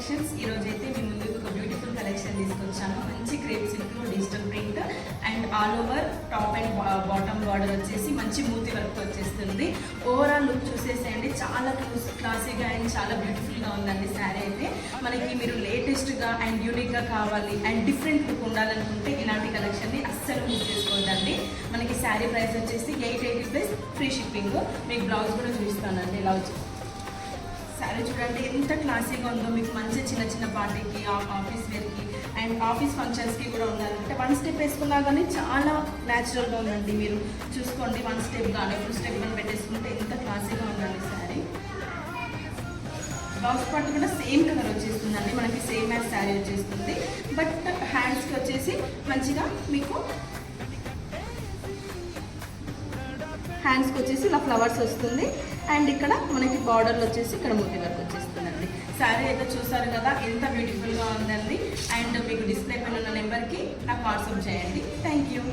Collections. ఈరోజు అయితే మీ ముందుకు ఒక బ్యూటిఫుల్ కలెక్షన్ తీసుకొచ్చాను. మంచి క్రేప్ సిల్క్లో digital print and all over top and bottom border వచ్చేసి మంచి మూతి వర్క్ వచ్చేస్తుంది. ఓవరాల్ లుక్ చూసేసేయండి, చాలా క్లాసీగా అండ్ చాలా బ్యూటిఫుల్గా ఉందండి శారీ అయితే. మనకి మీరు లేటెస్ట్గా అండ్ యూనిక్గా కావాలి అండ్ డిఫరెంట్ లుక్ ఉండాలనుకుంటే ఇలాంటి కలెక్షన్ని అస్సలు మిస్ చేసుకోవద్దండి. మనకి శారీ ప్రైస్ వచ్చేసి 880 ప్లస్ ఫ్రీ షిప్పింగ్. మీకు బ్లౌజ్ కూడా చూపిస్తానండి. ఇలా వచ్చి శారీ చూడండి ఎంత క్లాసీగా ఉందో. మీకు మంచి చిన్న చిన్న పార్టీకి, ఆఫీస్ వేర్కి అండ్ ఆఫీస్ ఫంక్షన్స్కి కూడా ఉండాలంటే వన్ స్టెప్ వేసుకున్నా కానీ చాలా న్యాచురల్గా ఉందండి. మీరు చూసుకోండి, వన్ స్టెప్ కానీ ఫుల్ స్టెప్ కానీ పెట్టేసుకుంటే ఎంత క్లాసీగా ఉందండి శారీ. బ్లౌజ్ పార్ట్ కూడా సేమ్ కలర్ వచ్చేస్తుందండి, మనకి సేమ్ యాజ్ శారీ వచ్చేస్తుంది. బట్ హ్యాండ్స్కి వచ్చేసి మంచిగా మీకు హ్యాండ్స్కి వచ్చేసి ఇలా ఫ్లవర్స్ వస్తుంది అండ్ ఇక్కడ మనకి బార్డర్లో వచ్చేసి ఇక్కడ మూతి వర్క్ వచ్చేస్తుందండి. శారీ అయితే చూసారు కదా ఎంత బ్యూటిఫుల్గా ఉందండి. అండ్ మీకు డిస్ప్లే పైన ఉన్న నెంబర్కి నాకు వాట్సాప్ చేయండి. Thank you.